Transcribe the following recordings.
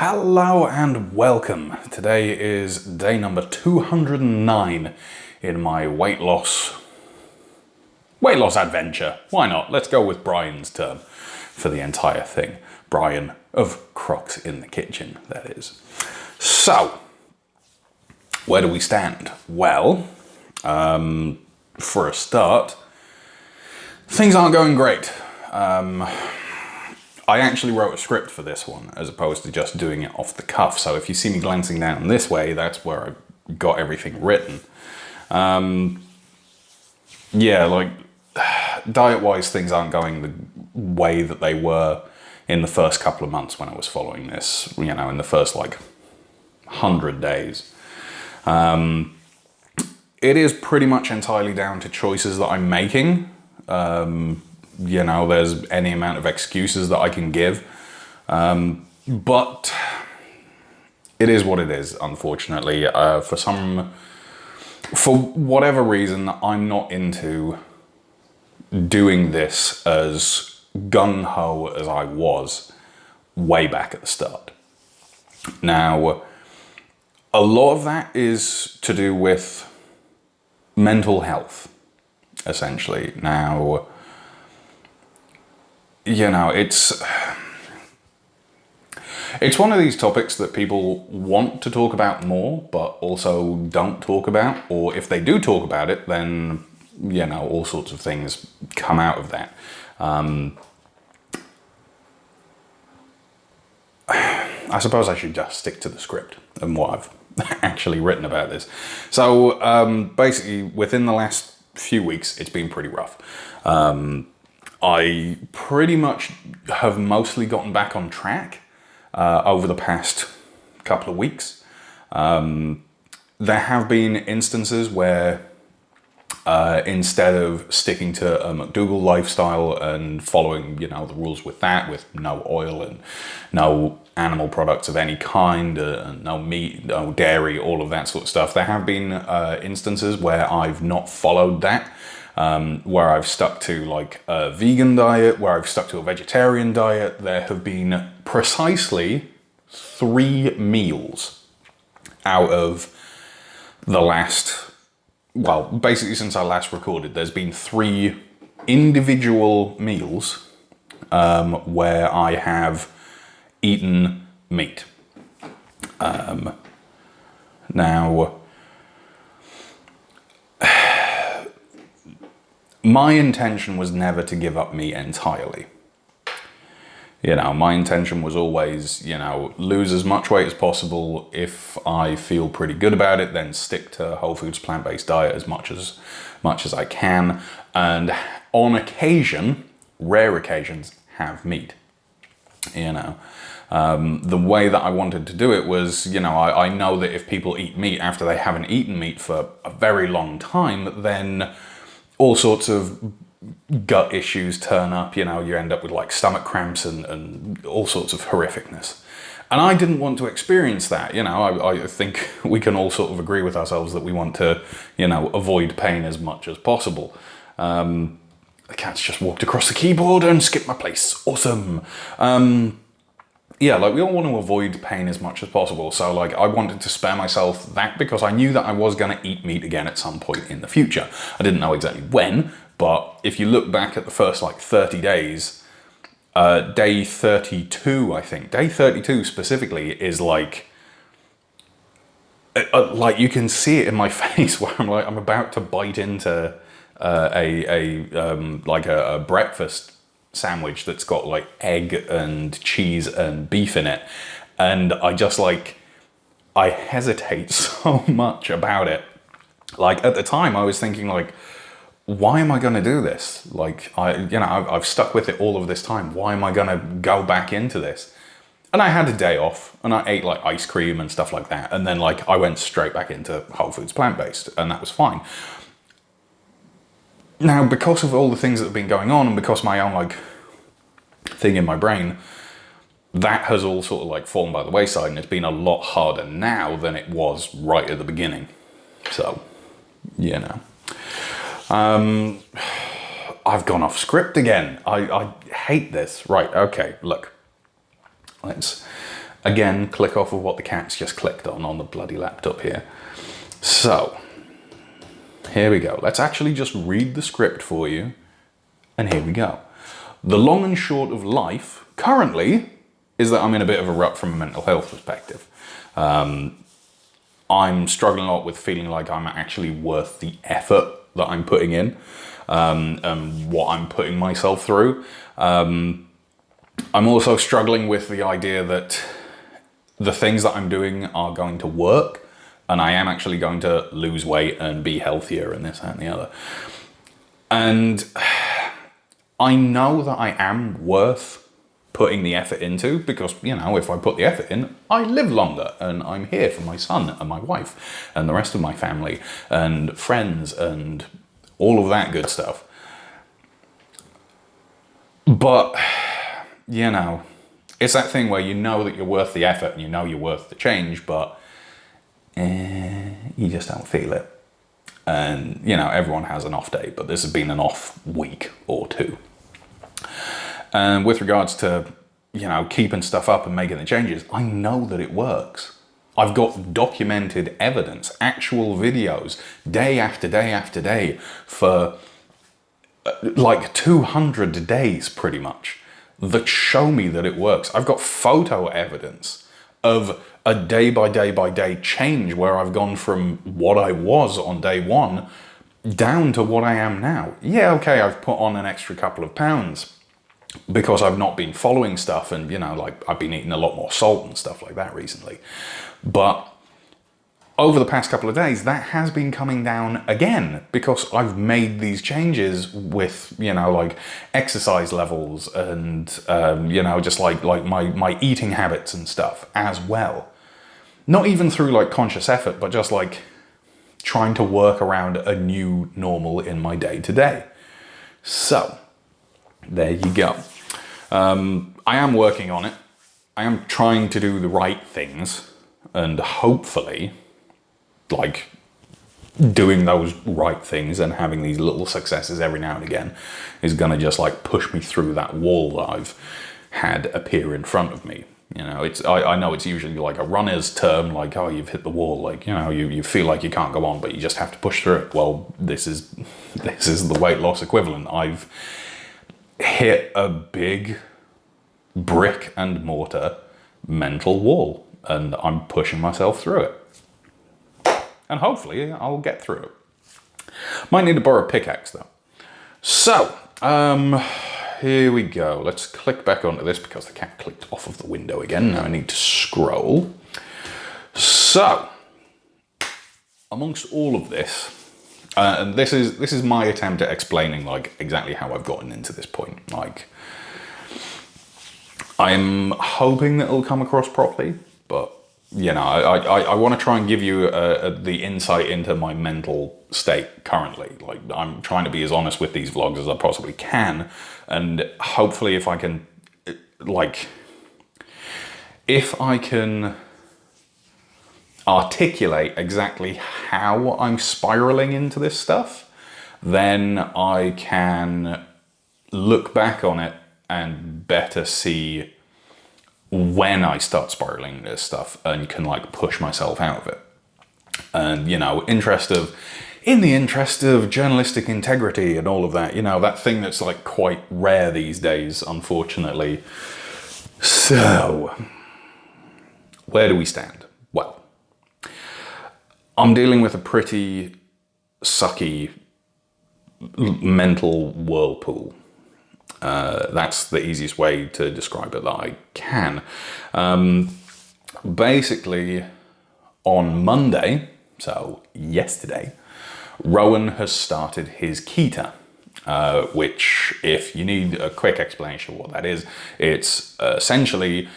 Hello and welcome. Today is day number 209 in my weight loss adventure. Why not? Let's go with Brian's term for the entire thing. Brian of Crocs in the Kitchen, that is. So, where do we stand? Well, for a start, things aren't going great. I actually wrote a script for this one as opposed to just doing it off the cuff. So if you see me glancing down this way, that's where I got everything written. Yeah, like diet-wise, things aren't going the way that they were in the first couple of months when I was following this, you know, in the first like 100 days. It is pretty much entirely down to choices that I'm making. You know, there's any amount of excuses that I can give, but it is what it is, unfortunately. For whatever reason, I'm not into doing this as gung-ho as I was way back at the start. Now, a lot of that is to do with mental health, essentially. Now, you know, it's one of these topics that people want to talk about more, but also don't talk about. Or if they do talk about it, then, you know, all sorts of things come out of that. I suppose I should just stick to the script and what I've actually written about this. So basically, within the last few weeks, it's been pretty rough. I pretty much have mostly gotten back on track over the past couple of weeks. There have been instances where instead of sticking to a McDougall lifestyle and following, you know, the rules with that, with no oil and no animal products of any kind, no meat, no dairy, all of that sort of stuff, there have been instances where I've not followed that. Where I've stuck to like a vegan diet, where I've stuck to a vegetarian diet. There have been precisely 3 meals out of the last, well, basically since I last recorded, there's been 3 individual meals where I have eaten meat. Now, my intention was never to give up meat entirely. You know, my intention was always, you know, lose as much weight as possible. If I feel pretty good about it, then stick to whole foods, plant-based diet as much as I can. And on occasion, rare occasions, have meat. You know, the way that I wanted to do it was, you know, I know that if people eat meat after they haven't eaten meat for a very long time, then all sorts of gut issues turn up. You know, you end up with like stomach cramps and all sorts of horrificness. And I didn't want to experience that. You know, I think we can all sort of agree with ourselves that we want to, you know, avoid pain as much as possible. The cat's just walked across the keyboard and skipped my place. Awesome. Yeah, like we all want to avoid pain as much as possible. So like I wanted to spare myself that because I knew that I was going to eat meat again at some point in the future. I didn't know exactly when, but if you look back at the first like 30 days, day 32, I think, day 32 specifically is like you can see it in my face where I'm about to bite into a breakfast sandwich that's got like egg and cheese and beef in it, and I hesitate so much about it. Like at the time I was thinking like, why am I going to do this? Like I've stuck with it all of this time. Why am I going to go back into this? And I had a day off and I ate like ice cream and stuff like that, and then like I went straight back into whole foods plant-based, and that was fine. Now, because of all the things that have been going on, and because my own like thing in my brain, that has all sort of like fallen by the wayside, and it's been a lot harder now than it was right at the beginning. So, you know, I've gone off script again. I hate this. Right, okay, look, let's Again, click off of what the cat's just clicked on the bloody laptop here. So, here we go. Let's actually just read the script for you. And here we go. The long and short of life, currently, is that I'm in a bit of a rut from a mental health perspective. I'm struggling a lot with feeling like I'm actually worth the effort that I'm putting in, and what I'm putting myself through. I'm also struggling with the idea that the things that I'm doing are going to work, and I am actually going to lose weight and be healthier and this, that, and the other. And I know that I am worth putting the effort into because, you know, if I put the effort in, I live longer and I'm here for my son and my wife and the rest of my family and friends and all of that good stuff. But, you know, it's that thing where you know that you're worth the effort and you know you're worth the change, but you just don't feel it. And, you know, everyone has an off day, but this has been an off week or two. And with regards to, you know, keeping stuff up and making the changes, I know that it works. I've got documented evidence, actual videos, day after day after day for like 200 days pretty much, that show me that it works. I've got photo evidence of a day by day change where I've gone from what I was on day one down to what I am now. Yeah, okay, I've put on an extra couple of pounds because I've not been following stuff and, you know, like I've been eating a lot more salt and stuff like that recently. But over the past couple of days, that has been coming down again because I've made these changes with, you know, like exercise levels and, you know, just like my eating habits and stuff as well. Not even through like conscious effort, but just like trying to work around a new normal in my day to day. So there you go. I am working on it. I am trying to do the right things and hopefully like doing those right things and having these little successes every now and again is going to just like push me through that wall that I've had appear in front of me. You know, I know it's usually like a runner's term, like, oh, you've hit the wall, like, you know, you feel like you can't go on, but you just have to push through it. Well, this is the weight loss equivalent. I've hit a big brick and mortar mental wall and I'm pushing myself through it. And hopefully I'll get through it. Might need to borrow a pickaxe though. So, here we go. Let's click back onto this because the cat clicked off of the window again. Now I need to scroll. So, amongst all of this, and this is my attempt at explaining like exactly how I've gotten into this point. Like, I'm hoping that it'll come across properly, but you know, I want to try and give you the insight into my mental state currently. Like, I'm trying to be as honest with these vlogs as I possibly can, and hopefully if I can, like, if I can articulate exactly how I'm spiraling into this stuff, then I can look back on it and better see when I start spiraling into this stuff and can like push myself out of it. And, you know, in the interest of journalistic integrity and all of that, you know, that thing that's like quite rare these days, unfortunately. So, where do we stand? Well, I'm dealing with a pretty sucky mental whirlpool. That's the easiest way to describe it that I can. Basically, on Monday, so yesterday, Rowan has started his Kita, which, if you need a quick explanation of what that is, it's essentially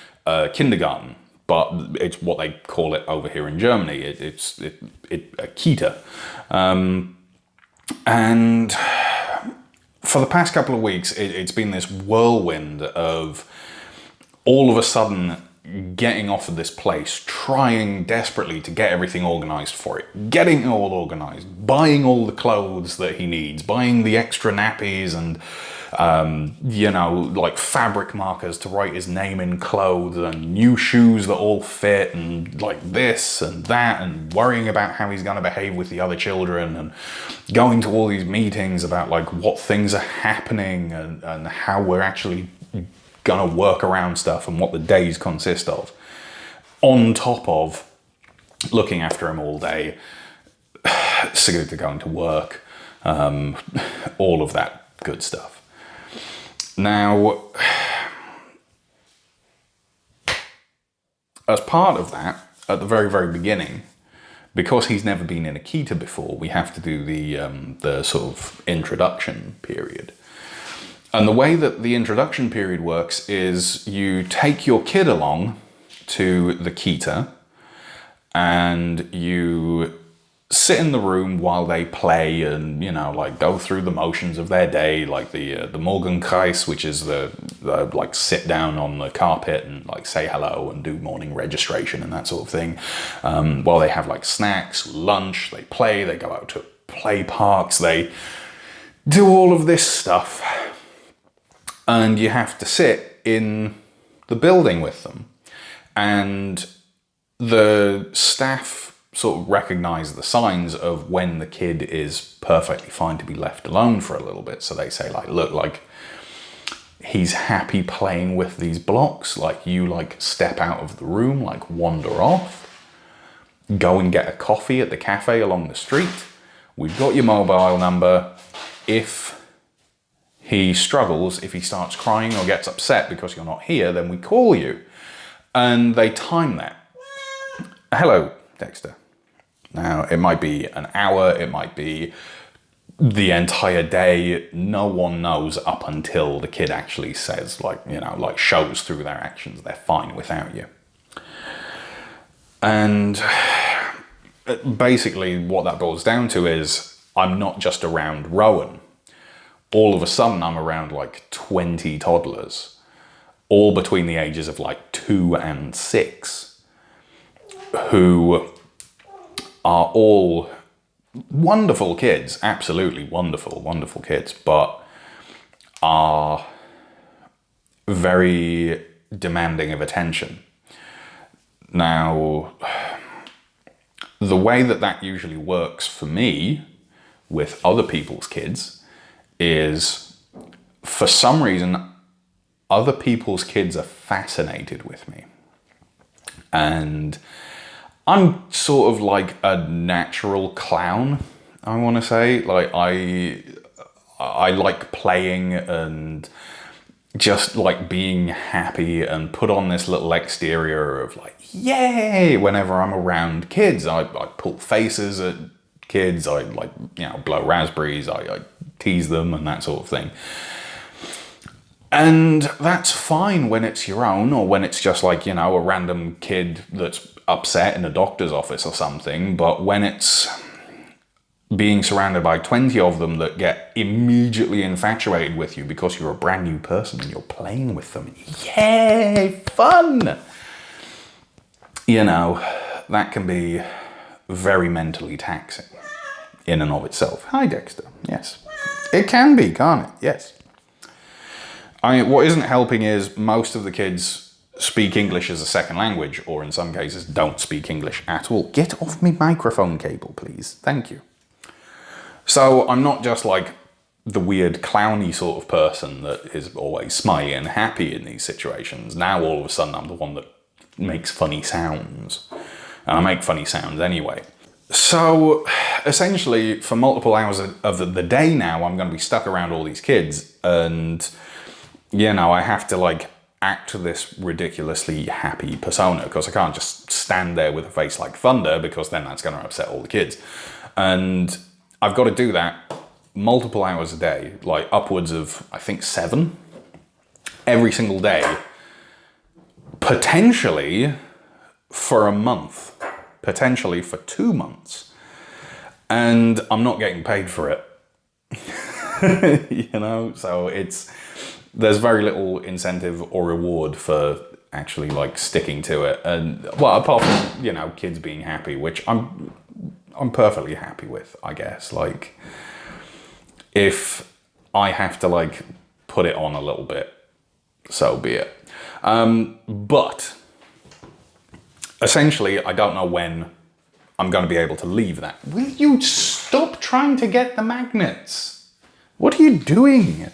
kindergarten, but it's what they call it over here in Germany. It's a Kita. And for the past couple of weeks, it's been this whirlwind of all of a sudden getting off of this place, trying desperately to get everything organized for it, getting it all organized, buying all the clothes that he needs, buying the extra nappies and you know, like fabric markers to write his name in clothes, and new shoes that all fit, and like this and that, and worrying about how he's going to behave with the other children, and going to all these meetings about like what things are happening, and how we're actually going to work around stuff and what the days consist of, on top of looking after him all day, Sigurd going to work, all of that good stuff. Now, as part of that, at the very, very beginning, because he's never been in a Kita before, we have to do the sort of introduction period. And the way that the introduction period works is you take your kid along to the Kita and you sit in the room while they play and, you know, like go through the motions of their day, like the Morgenkreis, which is the like sit down on the carpet and like say hello and do morning registration and that sort of thing. While they have like snacks, lunch, they play, they go out to play parks, they do all of this stuff. And you have to sit in the building with them. And the staff sort of recognize the signs of when the kid is perfectly fine to be left alone for a little bit. So they say like, look, like he's happy playing with these blocks. Like you like step out of the room, like wander off, go and get a coffee at the cafe along the street. We've got your mobile number. If he struggles, if he starts crying or gets upset because you're not here, then we call you. And they time that. Hello, Dexter. Now, it might be an hour, it might be the entire day. No one knows up until the kid actually says, like, you know, like shows through their actions they're fine without you. And basically what that boils down to is I'm not just around Rowan. All of a sudden I'm around like 20 toddlers, all between the ages of like 2 and 6, who are all wonderful kids, absolutely wonderful, wonderful kids, but are very demanding of attention. Now, the way that that usually works for me with other people's kids is, for some reason, other people's kids are fascinated with me. And I'm sort of like a natural clown, I want to say. Like I like playing and just like being happy and put on this little exterior of like, yay, whenever I'm around kids. I pull faces at kids, I like, you know, blow raspberries, I tease them and that sort of thing. And that's fine when it's your own, or when it's just like, you know, a random kid that's upset in a doctor's office or something. But when it's being surrounded by 20 of them that get immediately infatuated with you because you're a brand new person and you're playing with them, yay, fun! You know, that can be very mentally taxing in and of itself. Hi, Dexter. Yes. It can be, can't it? Yes. I mean, what isn't helping is most of the kids speak English as a second language, or in some cases don't speak English at all. Get off me microphone cable, please. Thank you. So I'm not just like the weird clowny sort of person that is always smiley and happy in these situations. Now all of a sudden I'm the one that makes funny sounds. And I make funny sounds anyway. So essentially for multiple hours of the day now, I'm going to be stuck around all these kids, and you know, I have to like act this ridiculously happy persona, because I can't just stand there with a face like thunder, because then that's going to upset all the kids. And I've got to do that multiple hours a day, like upwards of, I think, 7 every single day, potentially for a month, potentially for 2 months. And I'm not getting paid for it. You know, so there's very little incentive or reward for actually like sticking to it. And well, apart from, you know, kids being happy, which I'm perfectly happy with, I guess. Like, if I have to like put it on a little bit, so be it. But essentially, I don't know when I'm going to be able to leave that. Will you stop trying to get the magnets? What are you doing?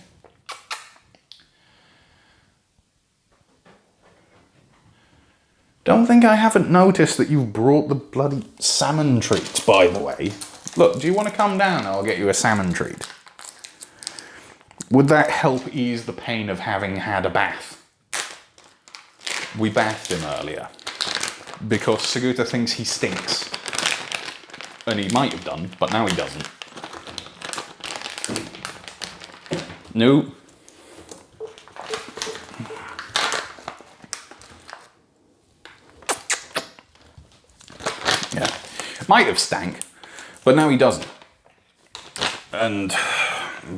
Don't think I haven't noticed that you've brought the bloody salmon treats, by the way. Look, do you want to come down? I'll get you a salmon treat. Would that help ease the pain of having had a bath? We bathed him earlier because Saguta thinks he stinks. And he might have done, but now he doesn't. No. Yeah. Might have stank, but now he doesn't. And,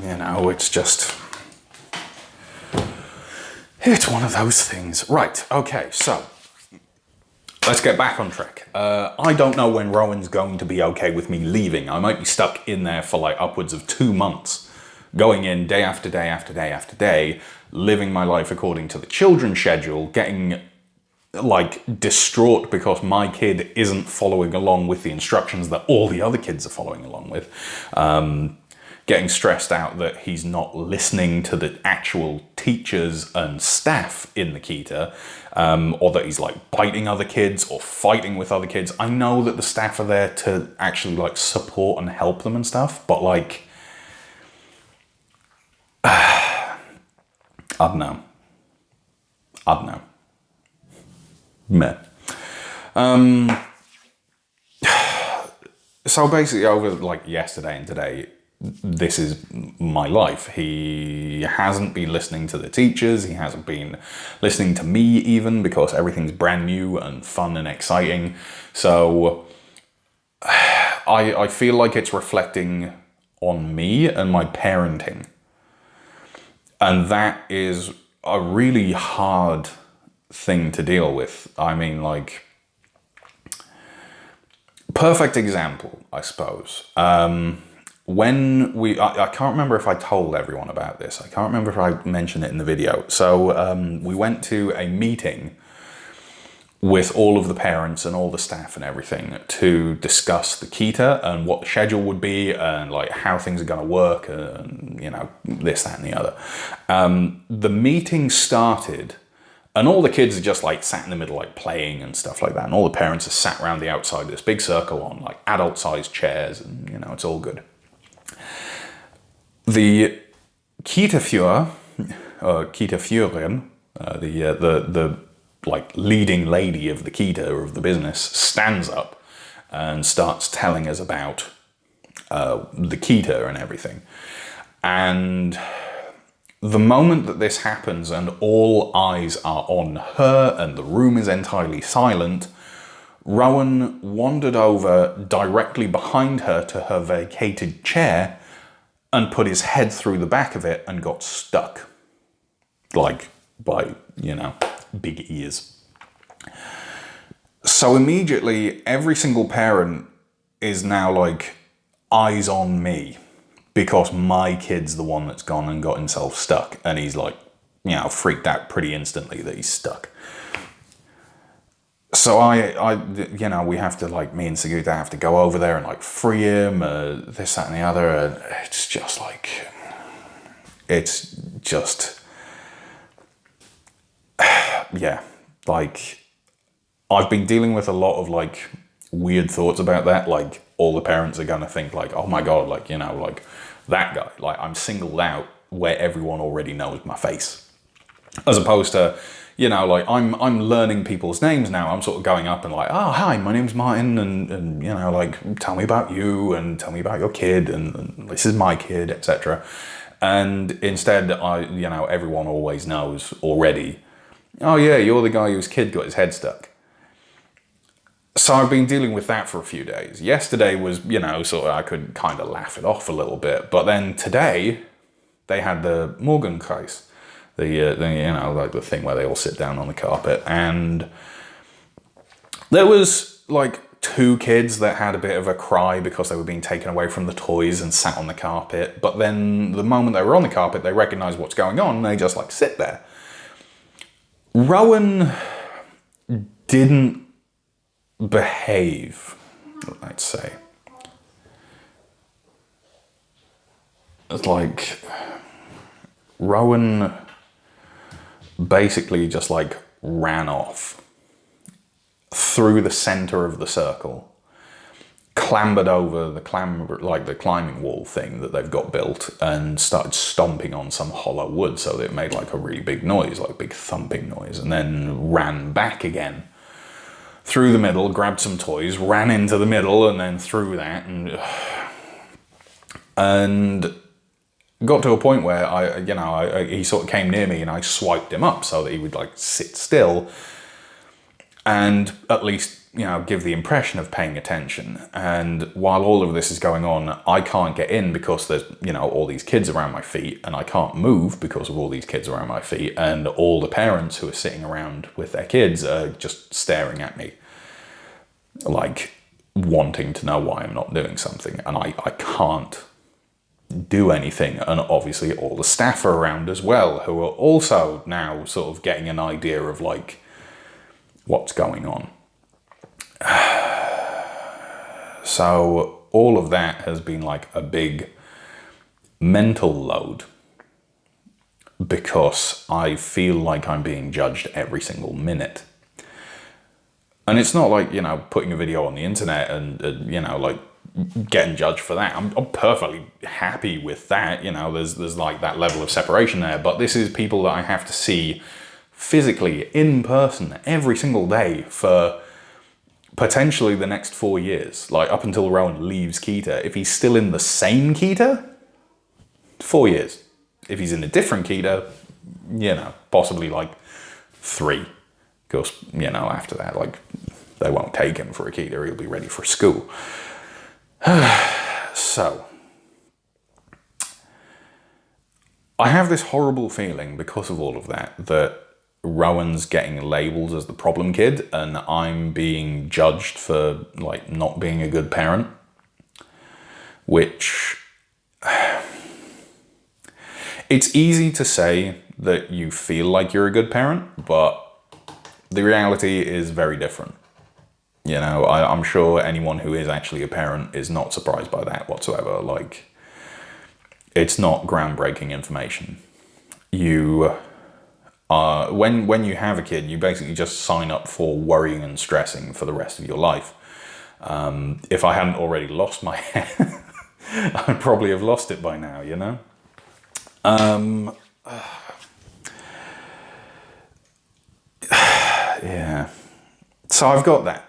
you know, it's just... It's one of those things. Right, okay, so... Let's get back on track. I don't know when Rowan's going to be okay with me leaving. I might be stuck in there for like upwards of 2 months, going in day after day after day after day, living my life according to the children's schedule, getting like distraught because my kid isn't following along with the instructions that all the other kids are following along with. Getting stressed out that he's not listening to the actual teachers and staff in the Kita, or that he's like biting other kids or fighting with other kids. I know that the staff are there to actually like support and help them and stuff, but like, I don't know. Meh. So basically over like yesterday and today, this is my life. He hasn't been listening to the teachers. He hasn't been listening to me even, because everything's brand new and fun and exciting. So I feel like it's reflecting on me and my parenting. And that is a really hard thing to deal with. I mean, like, perfect example, I suppose. When I can't remember if I told everyone about this. I can't remember if I mentioned it in the video. So we went to a meeting with all of the parents and all the staff and everything to discuss the Kita and what the schedule would be and like how things are going to work and, you know, this, that and the other. The meeting started and all the kids are just like sat in the middle like playing and stuff like that. And all the parents are sat around the outside of this big circle on like adult sized chairs and, you know, it's all good. The Kita-Führer, Kita-Führerin, the like leading lady of the Kita or of the business, stands up and starts telling us about the Kita and everything. And the moment that this happens and all eyes are on her and the room is entirely silent, Rowan wandered over directly behind her to her vacated chair and put his head through the back of it and got stuck. Like, by, you know, big ears. So immediately, every single parent is now like, eyes on me. Because my kid's the one that's gone and got himself stuck. And he's like, you know, freaked out pretty instantly that he's stuck. So you know, we have to like, me and Saguta have to go over there and like free him, this, that and the other. And it's just like, yeah, like I've been dealing with a lot of like weird thoughts about that. Like all the parents are going to think like, oh my God, like, you know, like that guy, like I'm singled out where everyone already knows my face. As opposed to, you know, like I'm learning people's names now. I'm sort of going up and like, oh, hi, my name's Martin. And you know, like, tell me about you and tell me about your kid. And this is my kid, etc. And instead, you know, everyone always knows already, oh yeah, you're the guy whose kid got his head stuck. So I've been dealing with that for a few days. Yesterday was, you know, sort of, I could kind of laugh it off a little bit. But then today, they had the Morgenkreis. The you know, like the thing where they all sit down on the carpet. And there was like two kids that had a bit of a cry because they were being taken away from the toys and sat on the carpet. But then the moment they were on the carpet, they recognise what's going on and they just like sit there. Rowan didn't behave, let's say. It's like Rowan basically just like ran off through the center of the circle, clambered over the climbing wall thing that they've got built, and started stomping on some hollow wood so that it made like a really big noise, like a big thumping noise, and then ran back again through the middle, grabbed some toys, ran into the middle, and then through that, and got to a point where he sort of came near me and I swiped him up so that he would like sit still and at least, give the impression of paying attention. And while all of this is going on, I can't get in because there's, all these kids around my feet, and I can't move because of all these kids around my feet, and all the parents who are sitting around with their kids are just staring at me, like wanting to know why I'm not doing something, and I can't do anything. And obviously all the staff are around as well, who are also now sort of getting an idea of like what's going on. So all of that has been like a big mental load because I feel like I'm being judged every single minute. And it's not like, putting a video on the internet and, like getting judged for that. I'm perfectly happy with that. There's like that level of separation there. But this is people that I have to see physically in person every single day for potentially the next 4 years. Like up until Rowan leaves Keita. If he's still in the same Keita, 4 years. If he's in a different Keita, possibly like 3. Because, after that, like, they won't take him for a Keita. He'll be ready for school. So, I have this horrible feeling because of all of that Rowan's getting labelled as the problem kid and I'm being judged for, like, not being a good parent. Which, it's easy to say that you feel like you're a good parent, but the reality is very different. I'm sure anyone who is actually a parent is not surprised by that whatsoever. Like, it's not groundbreaking information. You are, when you have a kid, you basically just sign up for worrying and stressing for the rest of your life. If I hadn't already lost my hair, I'd probably have lost it by now, Yeah. So I've got that.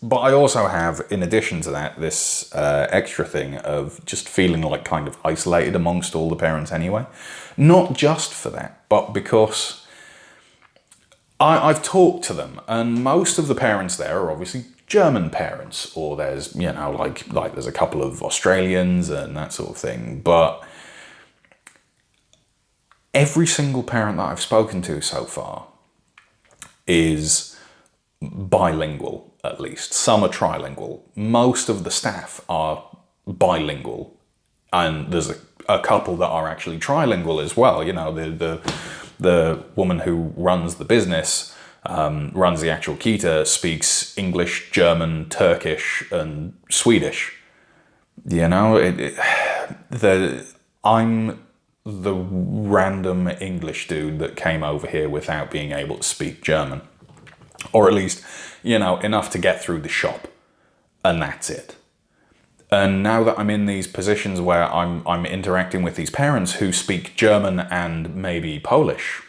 But I also have, in addition to that, this extra thing of just feeling like kind of isolated amongst all the parents anyway. Not just for that, but because I've talked to them, and most of the parents there are obviously German parents, or there's, like there's a couple of Australians and that sort of thing. But every single parent that I've spoken to so far is bilingual, at least. Some are trilingual. Most of the staff are bilingual. And there's a couple that are actually trilingual as well. The woman who runs the business, runs the actual Keita, speaks English, German, Turkish, and Swedish. I'm the random English dude that came over here without being able to speak German. Or at least, enough to get through the shop. And that's it. And now that I'm in these positions where I'm interacting with these parents who speak German and maybe Polish,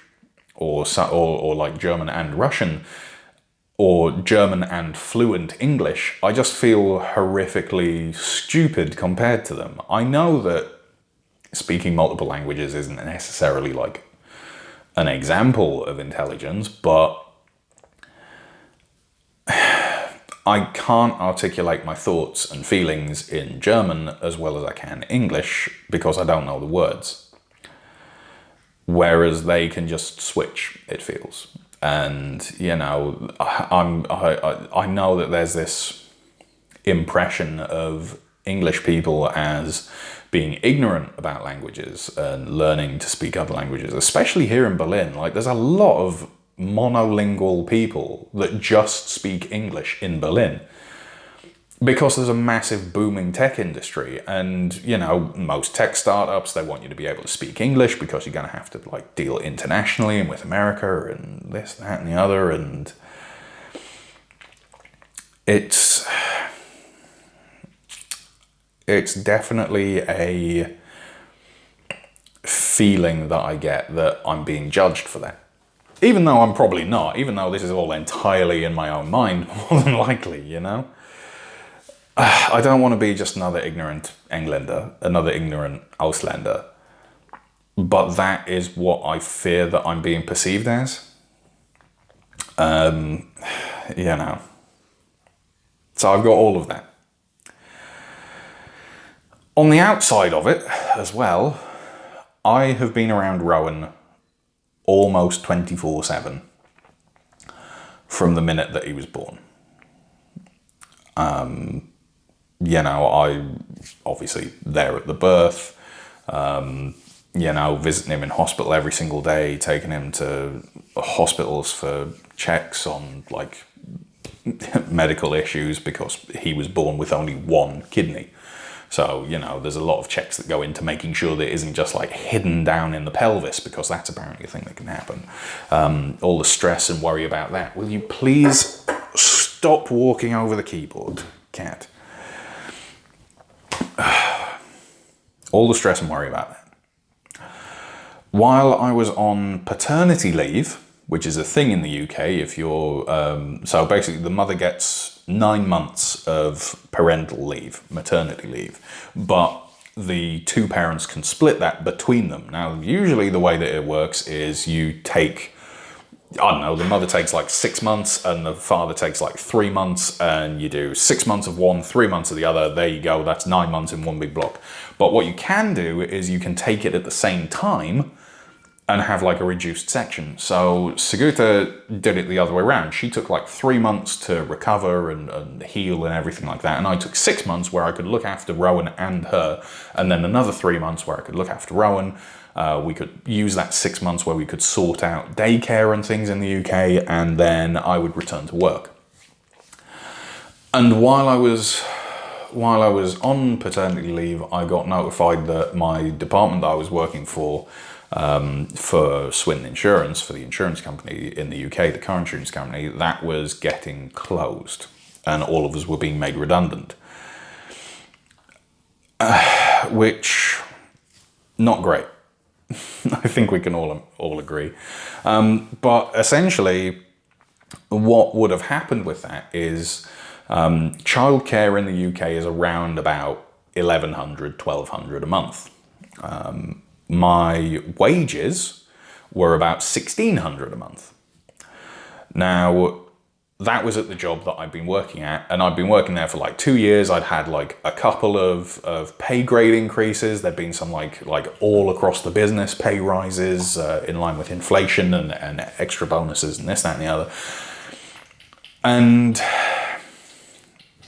or like German and Russian, or German and fluent English, I just feel horrifically stupid compared to them. I know that speaking multiple languages isn't necessarily like an example of intelligence, but I can't articulate my thoughts and feelings in German as well as I can English because I don't know the words. Whereas they can just switch, it feels. And, I know that there's this impression of English people as being ignorant about languages and learning to speak other languages, especially here in Berlin. Like, there's a lot of monolingual people that just speak English in Berlin because there's a massive booming tech industry. And, you know, most tech startups, they want you to be able to speak English because you're going to have to, like, deal internationally and with America and this, that, and the other. And it's definitely a feeling that I get that I'm being judged for that. Even though I'm probably not, even though this is all entirely in my own mind, more than likely, you know? I don't want to be just another ignorant Engländer, another ignorant Ausländer. But that is what I fear that I'm being perceived as. You know. So I've got all of that. On the outside of it, as well, I have been around Rowan almost 24/7 from the minute that he was born. You know, I obviously there at the birth, you know, visiting him in hospital every single day, taking him to hospitals for checks on, like, medical issues because he was born with only one kidney. So, you know, there's a lot of checks that go into making sure that it isn't just, like, hidden down in the pelvis, because that's apparently a thing that can happen. All the stress and worry about that. Will you please stop walking over the keyboard, cat? All the stress and worry about that. While I was on paternity leave, which is a thing in the UK, if you're... so basically the mother gets 9 months of parental leave, maternity leave, but the two parents can split that between them. Now, usually the way that it works is you take, I don't know, the mother takes like 6 months and the father takes like 3 months, and you do 6 months of one, 3 months of the other. There you go, that's 9 months in one big block. But what you can do is you can take it at the same time and have like a reduced section. So Sigurta did it the other way around. She took like 3 months to recover and heal and everything like that. And I took 6 months where I could look after Rowan and her, and then another 3 months where I could look after Rowan. We could use that 6 months where we could sort out daycare and things in the UK, and then I would return to work. And while I was on paternity leave, I got notified that my department that I was working for Swinton Insurance, for the insurance company in the UK, the car insurance company, that was getting closed and all of us were being made redundant. Which, not great. I think we can all agree. But essentially, what would have happened with that is childcare in the UK is around about £1,100, £1,200 a month. My wages were about £1,600 a month. Now, that was at the job that I'd been working at, and I'd been working there for like 2 years. I'd had like a couple of pay grade increases. There'd been some like all across the business pay rises in line with inflation and extra bonuses and this, that, and the other. And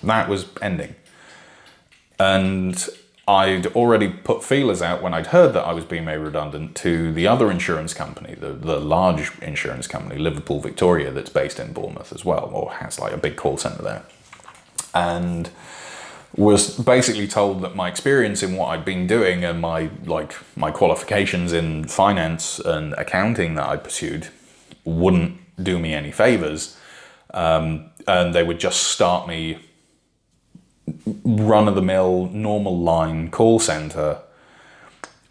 that was ending. And I'd already put feelers out when I'd heard that I was being made redundant to the other insurance company, the large insurance company, Liverpool Victoria, that's based in Bournemouth as well, or has like a big call centre there. And was basically told that my experience in what I'd been doing and my qualifications in finance and accounting that I pursued wouldn't do me any favours. And they would just start me run-of-the-mill, normal line call centre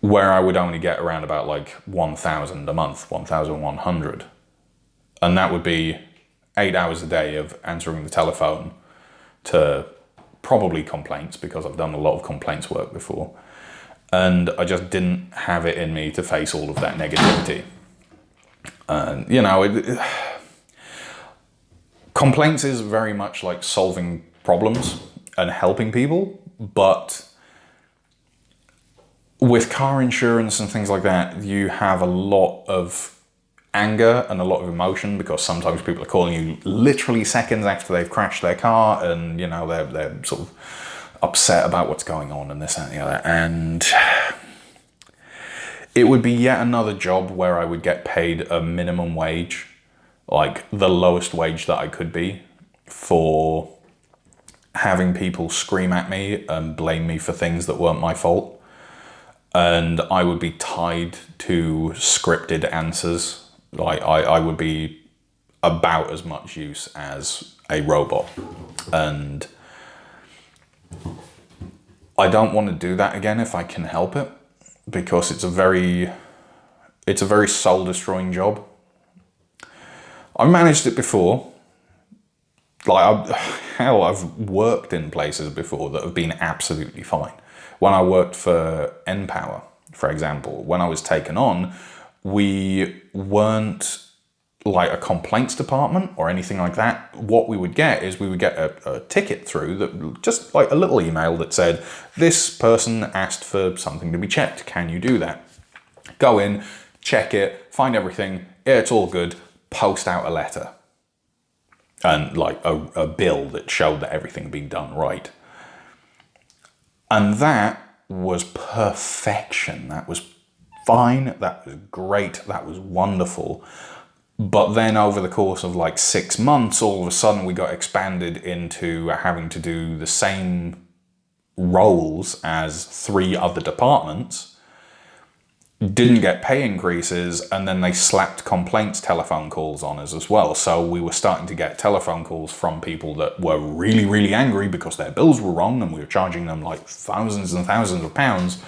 where I would only get around about like 1,000 a month, 1,100. And that would be 8 hours a day of answering the telephone to probably complaints, because I've done a lot of complaints work before. And I just didn't have it in me to face all of that negativity. And, you know, complaints is very much like solving problems and helping people, but with car insurance and things like that, you have a lot of anger and a lot of emotion, because sometimes people are calling you literally seconds after they've crashed their car, and you know they're sort of upset about what's going on and this and the other. And it would be yet another job where I would get paid a minimum wage, like the lowest wage that I could be, for having people scream at me and blame me for things that weren't my fault. And I would be tied to scripted answers. Like I would be about as much use as a robot. And I don't want to do that again if I can help it, because it's a very soul-destroying job. I've managed it before. I've worked in places before that have been absolutely fine. When I worked for Npower, for example, when I was taken on, we weren't like a complaints department or anything like that. What we would get is we would get a ticket through, that just like a little email that said, this person asked for something to be checked. Can you do that? Go in, check it, find everything. Yeah, it's all good. Post out a letter. And like a bill that showed that everything had been done right. And that was perfection. That was fine. That was great. That was wonderful. But then over the course of like 6 months, all of a sudden we got expanded into having to do the same roles as 3 other departments. Didn't get pay increases, and then they slapped complaints telephone calls on us as well. So we were starting to get telephone calls from people that were really, really angry because their bills were wrong and we were charging them like thousands and thousands of pounds.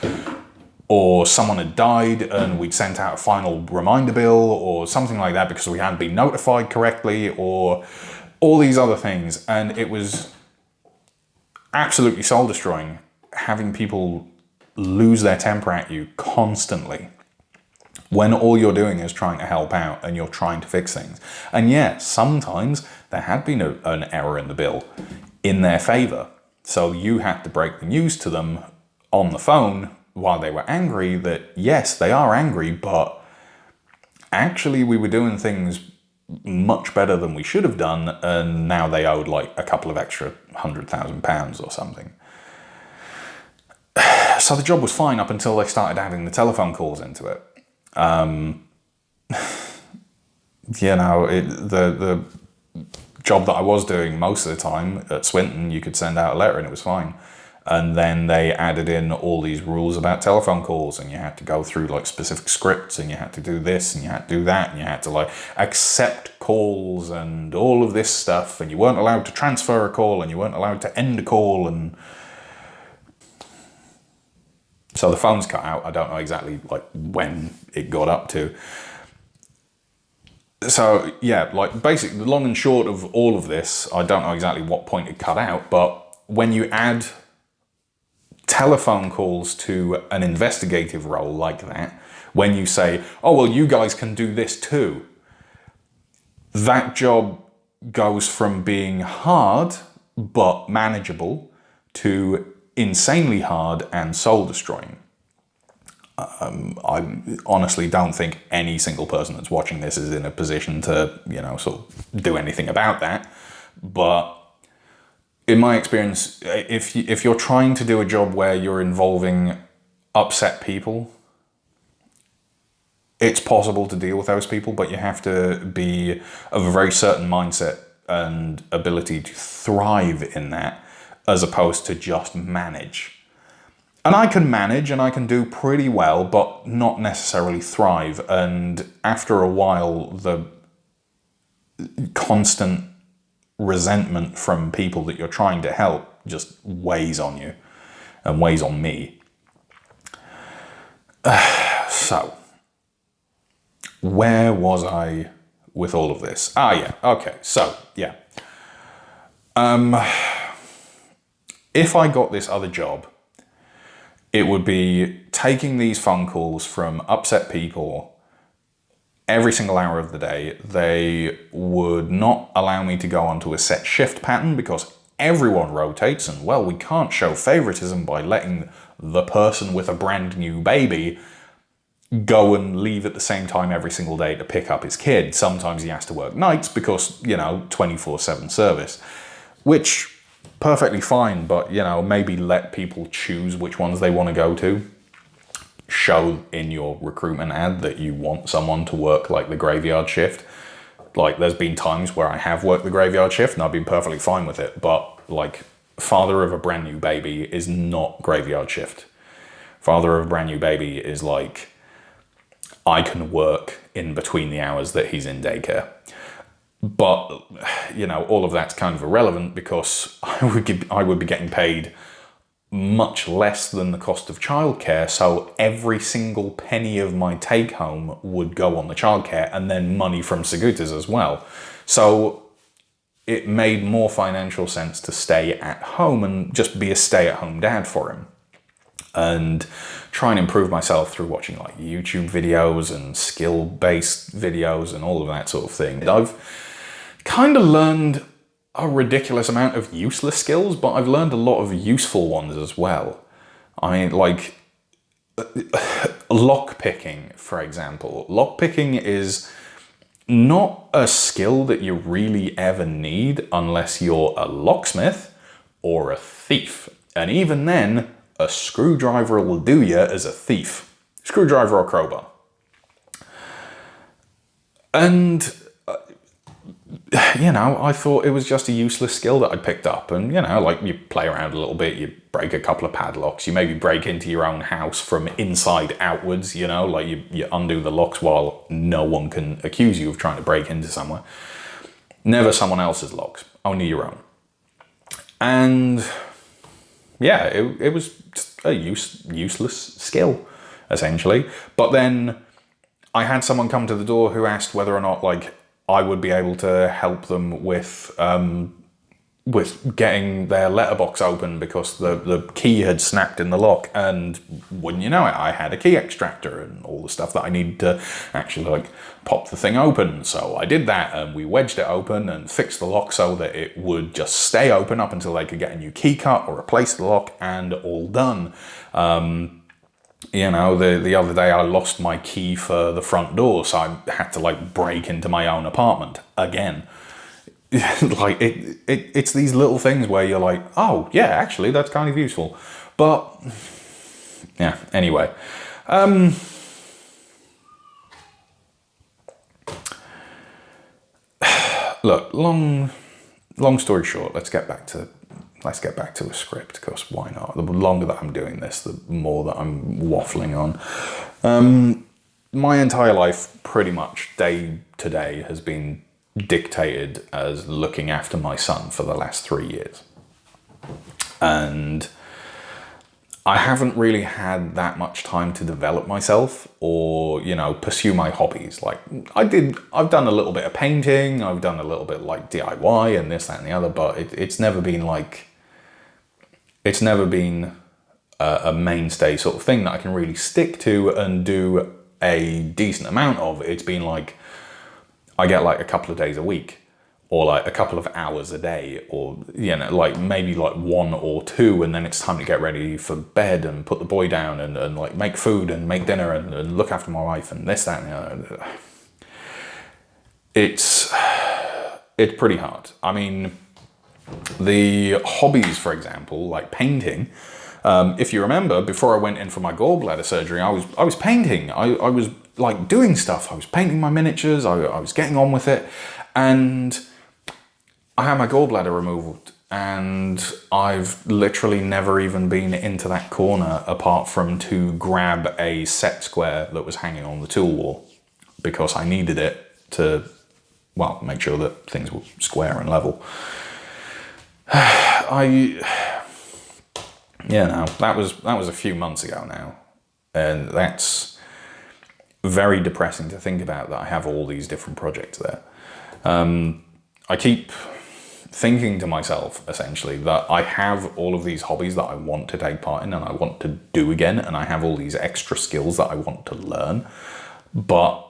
Or someone had died and we'd sent out a final reminder bill or something like that because we hadn't been notified correctly, or all these other things. And it was absolutely soul-destroying having people lose their temper at you constantly when all you're doing is trying to help out and you're trying to fix things. And yeah, sometimes there had been an error in the bill in their favor. So you had to break the news to them on the phone while they were angry that yes, they are angry, but actually we were doing things much better than we should have done, and now they owed like a couple of extra £100,000 or something. So the job was fine up until they started adding the telephone calls into it. The job that I was doing most of the time at Swinton, you could send out a letter and it was fine. And then they added in all these rules about telephone calls, and you had to go through like specific scripts, and you had to do this and you had to do that, and you had to like accept calls and all of this stuff, and you weren't allowed to transfer a call and you weren't allowed to end a call. And so the phone's cut out. I don't know exactly like when it got up to. So yeah, like basically the long and short of all of this, I don't know exactly what point it cut out, but when you add telephone calls to an investigative role like that, when you say, oh, well, you guys can do this too, that job goes from being hard but manageable to insanely hard and soul-destroying. I honestly don't think any single person that's watching this is in a position to, sort of do anything about that. But in my experience, if you're trying to do a job where you're involving upset people, it's possible to deal with those people, but you have to be of a very certain mindset and ability to thrive in that, as opposed to just manage. And I can manage and I can do pretty well, but not necessarily thrive. And after a while, the constant resentment from people that you're trying to help just weighs on you and weighs on me. So, where was I with all of this? If I got this other job, it would be taking these phone calls from upset people every single hour of the day. They would not allow me to go onto a set shift pattern because everyone rotates, and well, we can't show favoritism by letting the person with a brand new baby go and leave at the same time every single day to pick up his kid. Sometimes he has to work nights because, 24/7 service, which perfectly fine, but, maybe let people choose which ones they want to go to. Show in your recruitment ad that you want someone to work like the graveyard shift. Like, there's been times where I have worked the graveyard shift and I've been perfectly fine with it, but like, father of a brand new baby is not graveyard shift. Father of a brand new baby is like, I can work in between the hours that he's in daycare. But, all of that's kind of irrelevant because I would be getting paid much less than the cost of childcare, so every single penny of my take home would go on the childcare and then money from Segutas as well. So it made more financial sense to stay at home and just be a stay-at-home dad for him. And try and improve myself through watching like YouTube videos and skill-based videos and all of that sort of thing. I've kind of learned a ridiculous amount of useless skills, but I've learned a lot of useful ones as well. I mean, like lockpicking, for example. Lockpicking is not a skill that you really ever need unless you're a locksmith or a thief. And even then, a screwdriver will do you as a thief. Screwdriver or crowbar. And, I thought it was just a useless skill that I picked up. And, like you play around a little bit, you break a couple of padlocks, you maybe break into your own house from inside outwards, like you undo the locks while no one can accuse you of trying to break into somewhere. Never someone else's locks, only your own. And yeah, it was just a useless skill, essentially. But then I had someone come to the door who asked whether or not, like, I would be able to help them with getting their letterbox open because the key had snapped in the lock. And wouldn't you know it, I had a key extractor and all the stuff that I needed to actually, like, pop the thing open. So I did that, and we wedged it open and fixed the lock so that it would just stay open up until they could get a new key cut or replace the lock, and all done. The other day I lost my key for the front door, so I had to like break into my own apartment again. Like it's these little things where you're like, oh yeah, actually that's kind of useful. But yeah, anyway. Look, long story short, let's get back to a script, because why not? The longer that I'm doing this, the more that I'm waffling on. My entire life, pretty much day to day, has been dictated as looking after my son for the last 3 years. And I haven't really had that much time to develop myself or, pursue my hobbies. Like I've done a little bit of painting, I've done a little bit like DIY and this, that and the other, but it's never been a mainstay sort of thing that I can really stick to and do a decent amount of. It's been like, I get like a couple of days a week, or like a couple of hours a day, or, like maybe like 1 or 2, and then it's time to get ready for bed and put the boy down and like make food and make dinner and look after my wife and this, that, and the other. It's pretty hard. I mean, the hobbies, for example, like painting, if you remember, before I went in for my gallbladder surgery, I was painting. I was like doing stuff. I was painting my miniatures. I was getting on with it, and I had my gallbladder removed, and I've literally never even been into that corner apart from to grab a set square that was hanging on the tool wall because I needed it to, well, make sure that things were square and level. That was a few months ago now, and that's very depressing to think about, that I have all these different projects there. I keep thinking to myself, essentially, that I have all of these hobbies that I want to take part in and I want to do again, and I have all these extra skills that I want to learn, but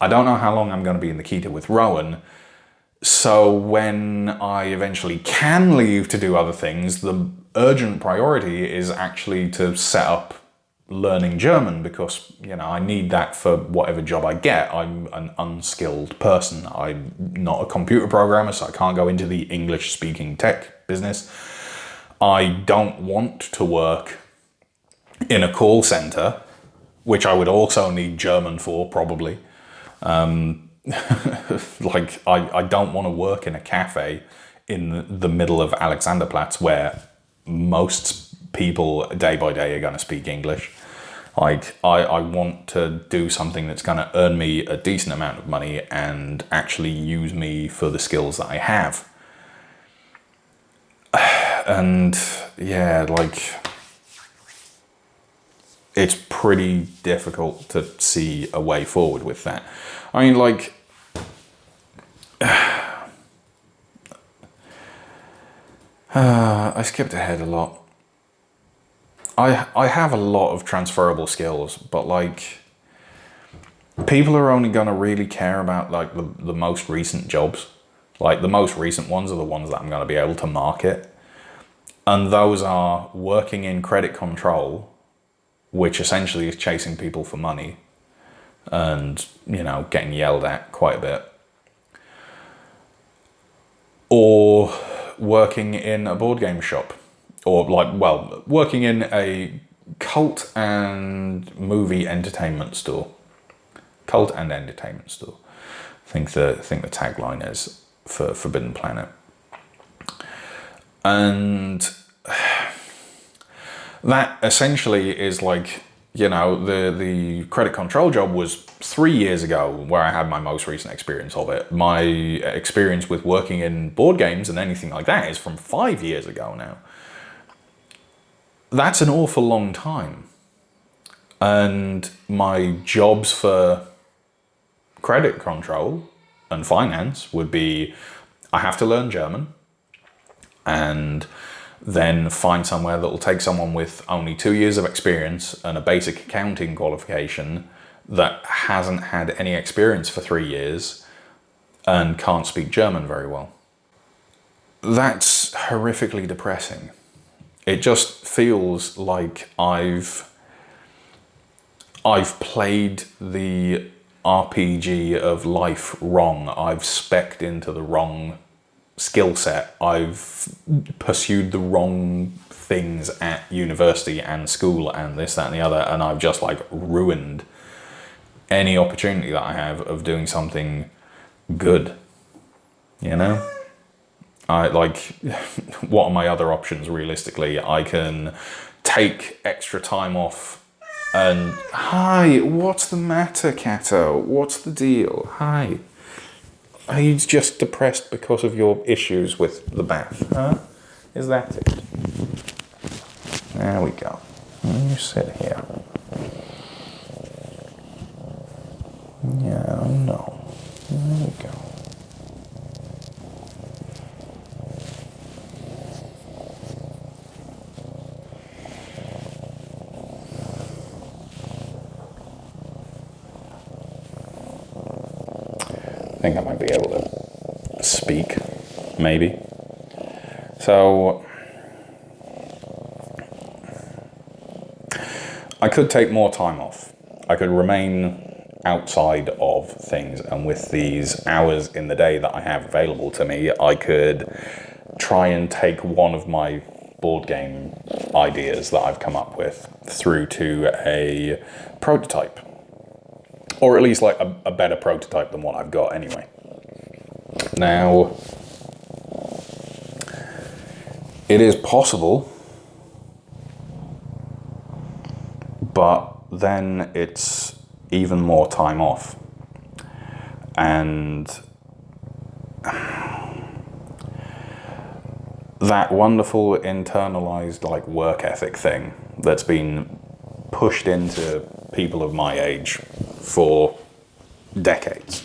I don't know how long I'm going to be in the keto with Rowan. So when I eventually can leave to do other things, the urgent priority is actually to set up learning German because, you know, I need that for whatever job I get. I'm an unskilled person. I'm not a computer programmer, so I can't go into the English-speaking tech business. I don't want to work in a call center, which I would also need German for, probably. Like, I don't want to work in a cafe in the middle of Alexanderplatz where most people day by day are going to speak English. Like, I want to do something that's going to earn me a decent amount of money and actually use me for the skills that I have. And yeah, like, it's pretty difficult to see a way forward with that. I mean, like, I skipped ahead a lot. I have a lot of transferable skills, but like, people are only going to really care about like the most recent jobs. Like, the most recent ones are the ones that I'm going to be able to market. And those are working in credit control, which essentially is chasing people for money and, you know, getting yelled at quite a bit. Or working in a board game shop. Or like, well, working in a cult and movie entertainment store. Cult and entertainment store. I think the tagline is for Forbidden Planet. And that essentially is like, you know, the credit control job was 3 years ago where I had my most recent experience of it. My experience with working in board games and anything like that is from 5 years ago now. That's an awful long time. And my jobs for credit control and finance would be, I have to learn German and then find somewhere that will take someone with only 2 years of experience and a basic accounting qualification that hasn't had any experience for 3 years and can't speak German very well. That's horrifically depressing. It just feels like I've played the RPG of life wrong. I've specced into the wrong skill set. I've pursued the wrong things at university and school and this, that, and the other, and I've just like ruined any opportunity that I have of doing something good, you know? I like, what are my other options realistically? I can take extra time off and, hi, what's the matter, Kato? What's the deal? Hi. Are you just depressed because of your issues with the bath, huh? Is that it? There we go. You sit here. Yeah, no. There we go. I think I might be able to speak, maybe. So, I could take more time off. I could remain outside of things, and with these hours in the day that I have available to me, I could try and take one of my board game ideas that I've come up with through to a prototype. Or at least like a better prototype than what I've got anyway. Now, it is possible, but then it's even more time off. And that wonderful internalized like work ethic thing that's been pushed into people of my age for decades.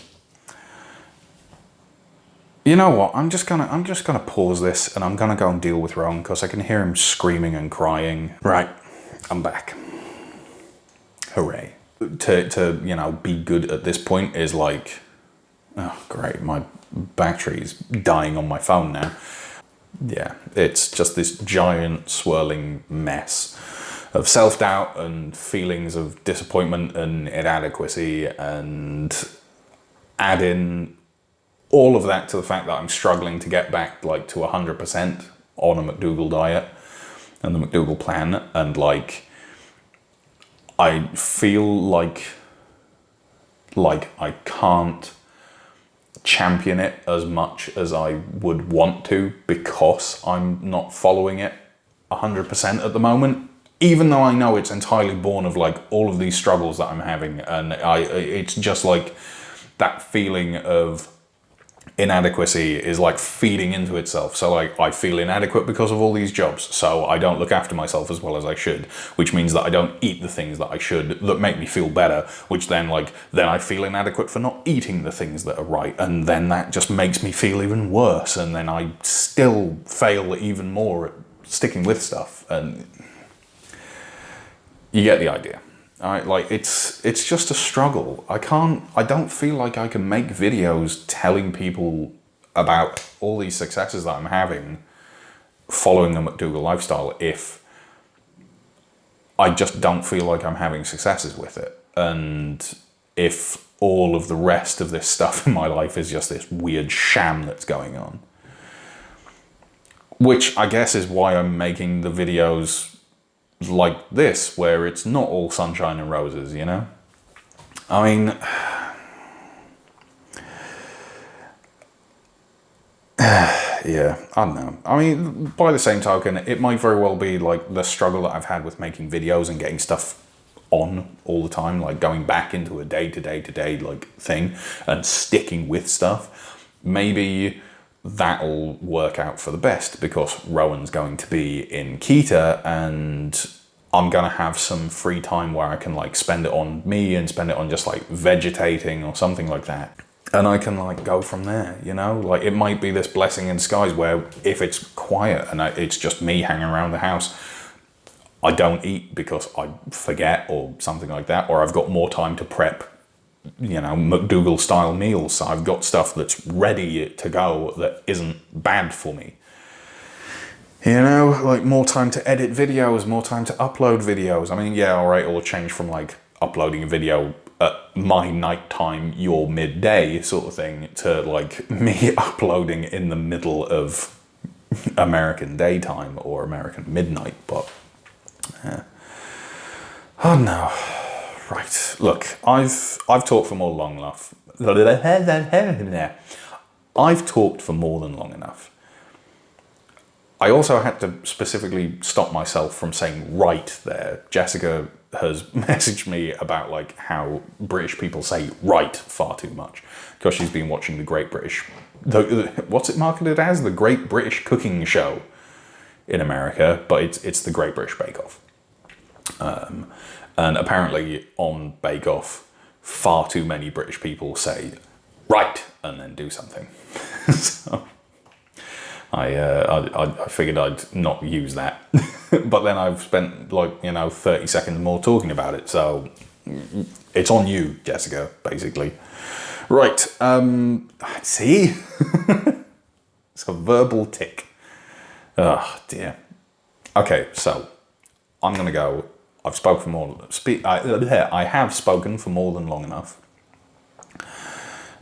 You know what? I'm just gonna pause this and I'm gonna go and deal with Rowan because I can hear him screaming and crying. Right, I'm back. Hooray! To you know, be good at this point is like, oh great, my battery's dying on my phone now. Yeah, it's just this giant swirling mess of self-doubt and feelings of disappointment and inadequacy, and add in all of that to the fact that I'm struggling to get back like to 100% on a McDougall diet and the McDougall plan, and like I feel like I can't champion it as much as I would want to because I'm not following it 100% at the moment, even though I know it's entirely born of like all of these struggles that I'm having, and it's just like that feeling of inadequacy is like feeding into itself. So like I feel inadequate because of all these jobs, so I don't look after myself as well as I should, which means that I don't eat the things that I should that make me feel better, which then I feel inadequate for not eating the things that are right, and then that just makes me feel even worse, and then I still fail even more at sticking with stuff, and you get the idea. All right, like it's just a struggle. I don't feel like I can make videos telling people about all these successes that I'm having following the McDougall lifestyle if I just don't feel like I'm having successes with it. And if all of the rest of this stuff in my life is just this weird sham that's going on. Which I guess is why I'm making the videos like this, where it's not all sunshine and roses, you know? I mean, yeah, I don't know. I mean, by the same token, it might very well be like the struggle that I've had with making videos and getting stuff on all the time, like going back into a day-to-day like thing and sticking with stuff. Maybe that'll work out for the best because Rowan's going to be in Keita and I'm going to have some free time where I can like spend it on me and spend it on just like vegetating or something like that. And I can like go from there, you know? Like it might be this blessing in disguise where if it's quiet and it's just me hanging around the house, I don't eat because I forget or something like that, or I've got more time to prep, you know, McDougall style meals. So I've got stuff that's ready to go that isn't bad for me. You know, like more time to edit videos, more time to upload videos. I mean, yeah, all right, it'll change from like uploading a video at my nighttime, your midday sort of thing, to like me uploading in the middle of American daytime or American midnight. But yeah. Oh no. Right, look, I've talked for more than long enough. I've talked for more than long enough. I also had to specifically stop myself from saying right there. Jessica has messaged me about like how British people say right far too much because she's been watching the Great British, what's it marketed as? The Great British Cooking Show in America, but it's the Great British Bake Off. And apparently on Bake Off, far too many British people say right and then do something. So I figured I'd not use that. But then I've spent like, 30 seconds more talking about it. So it's on you, Jessica, basically. Right. See? It's a verbal tick. Oh, dear. Okay, so I'm going to go. I've spoken for more. I have spoken for more than long enough.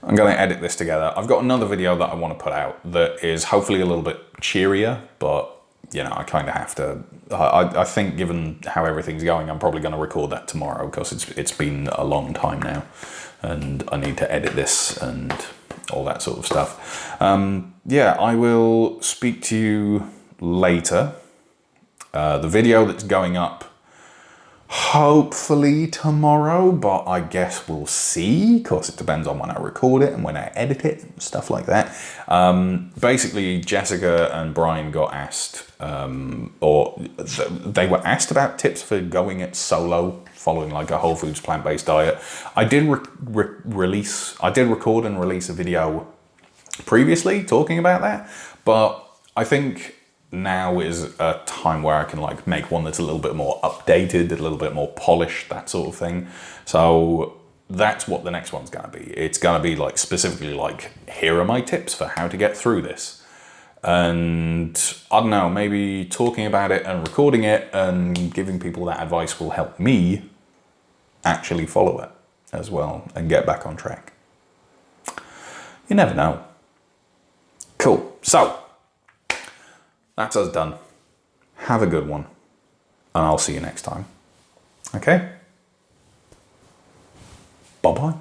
I'm going to edit this together. I've got another video that I want to put out that is hopefully a little bit cheerier, but I kind of have to. I think given how everything's going, I'm probably going to record that tomorrow because it's been a long time now, and I need to edit this and all that sort of stuff. I will speak to you later. The video that's going up hopefully tomorrow, but I guess we'll see because it depends on when I record it and when I edit it and stuff like that. Basically, Jessica and Brian got asked, or they were asked about tips for going it solo, following like a whole foods plant-based diet. I did record and release a video previously talking about that, but I think now is a time where I can like make one that's a little bit more updated, a little bit more polished, that sort of thing. So that's what the next one's going to be. It's going to be like specifically like, here are my tips for how to get through this. And I don't know, maybe talking about it and recording it and giving people that advice will help me actually follow it as well and get back on track. You never know. Cool. So, that's us done. Have a good one. And I'll see you next time. Okay? Bye-bye.